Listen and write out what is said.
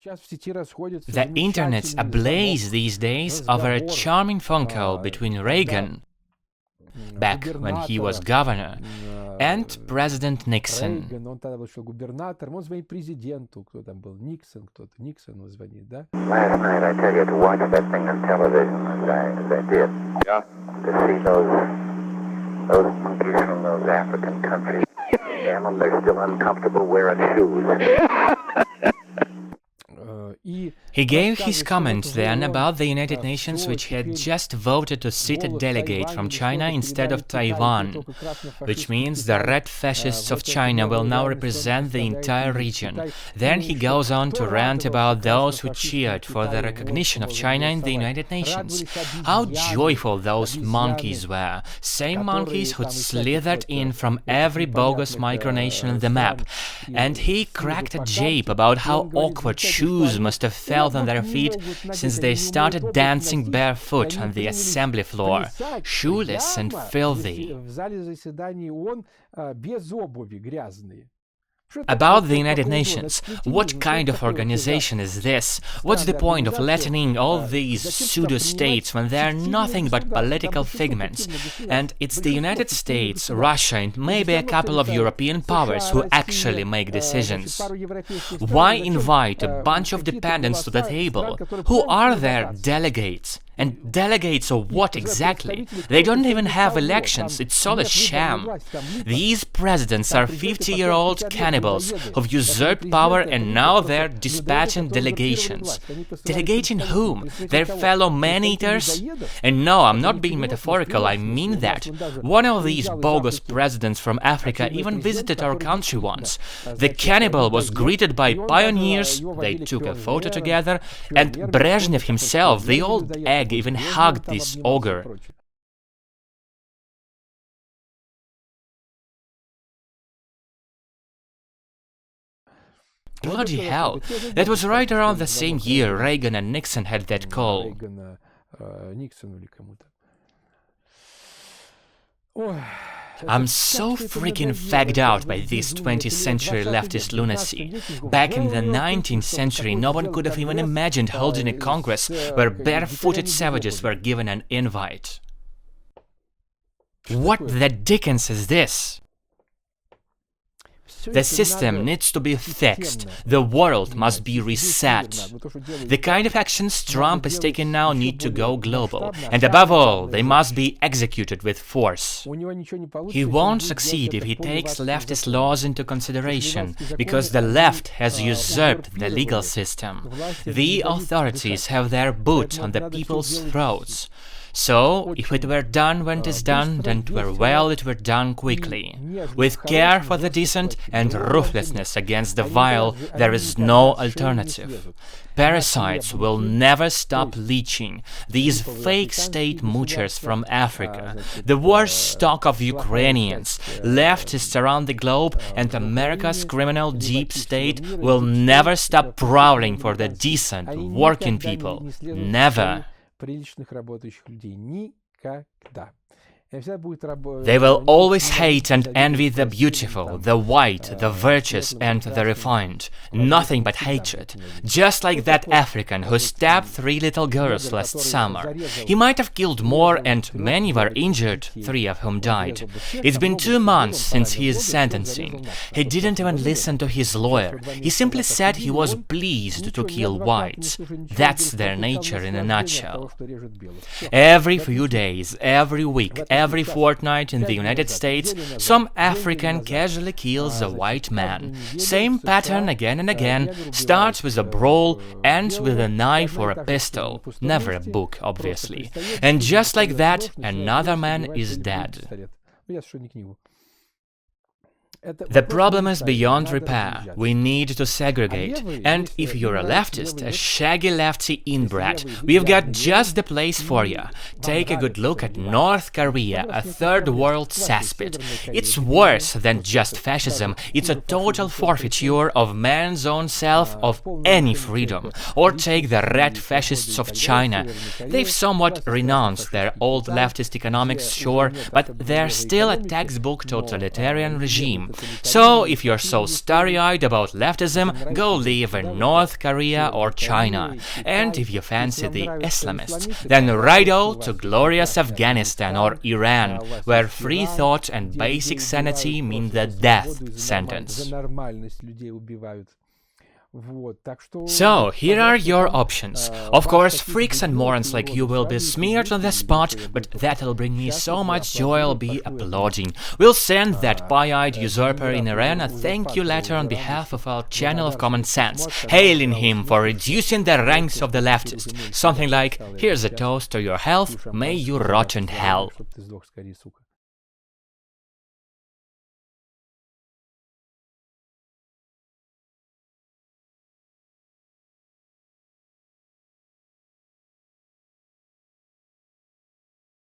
The internet's ablaze these days over a charming phone call between Reagan, back when he was governor, and President Nixon. Last night, I tell you, to watch that thing on television as I did, to see those monkeys from those African countries, damn them, they're still uncomfortable wearing shoes. He gave his comment then about the United Nations, which had just voted to seat a delegate from China instead of Taiwan, which means the red fascists of China will now represent the entire region. Then he goes on to rant about those who cheered for the recognition of China in the United Nations. How joyful those monkeys were, same monkeys who'd slithered in from every bogus micronation on the map. And he cracked a jape about how awkward shoes must have felt on their feet since they started dancing barefoot on the assembly floor, shoeless and filthy. About the United Nations, what kind of organization is this? What's the point of letting in all these pseudo-states when they're nothing but political figments? And it's the United States, Russia and maybe a couple of European powers who actually make decisions. Why invite a bunch of dependents to the table? Who are their delegates? And delegates of what exactly? They don't even have elections, it's all a sham. These presidents are 50-year-old cannibals who've usurped power and now they're dispatching delegations. Delegating whom? Their fellow man-eaters? And no, I'm not being metaphorical, I mean that. One of these bogus presidents from Africa even visited our country once. The cannibal was greeted by pioneers, they took a photo together, and Brezhnev himself, the old egg, even hugged this ogre. Bloody hell, that was right around the same year Reagan and Nixon had that call. I'm so freaking fagged out by this 20th century leftist lunacy. Back in the 19th century, no one could have even imagined holding a congress where barefooted savages were given an invite. What the dickens is this? The system needs to be fixed. The world must be reset. The kind of actions Trump is taking now need to go global. And above all, they must be executed with force. He won't succeed if he takes leftist laws into consideration, because the left has usurped the legal system. The authorities have their boot on the people's throats. So, if it were done when it is done, then it were done quickly. With care for the decent and ruthlessness against the vile, there is no alternative. Parasites will never stop leeching. These fake state moochers from Africa, the worst stock of Ukrainians, leftists around the globe, and America's criminal deep state will never stop prowling for the decent, working people. Never. They will always hate and envy the beautiful, the white, the virtuous and the refined. Nothing but hatred. Just like that African who stabbed 3 little girls last summer. He might have killed more and many were injured, 3 of whom died. It's been 2 months since his sentencing. He didn't even listen to his lawyer. He simply said he was pleased to kill whites. That's their nature in a nutshell. Every few days, every week, every fortnight in the United States, some African casually kills a white man. Same pattern again and again, starts with a brawl, ends with a knife or a pistol, never a book, obviously. And just like that, another man is dead. The problem is beyond repair. We need to segregate. And if you're a leftist, a shaggy lefty inbred, we've got just the place for you. Take a good look at North Korea, a third world cesspit. It's worse than just fascism. It's a total forfeiture of man's own self, of any freedom. Or take the red fascists of China. They've somewhat renounced their old leftist economics, sure, but they're still a textbook totalitarian regime. leftism. So, if you're so starry-eyed about leftism, go live in North Korea or China. And if you fancy the Islamists, then righto to glorious Afghanistan or Iran, where free thought and basic sanity mean the death sentence. So, here are your options. Of course, freaks and morons like you will be smeared on the spot, but that'll bring me so much joy I'll be applauding. We'll send that pie-eyed usurper in Iran a thank you letter on behalf of our channel of common sense, hailing him for reducing the ranks of the leftists. Something like, here's a toast to your health, may you rot in hell.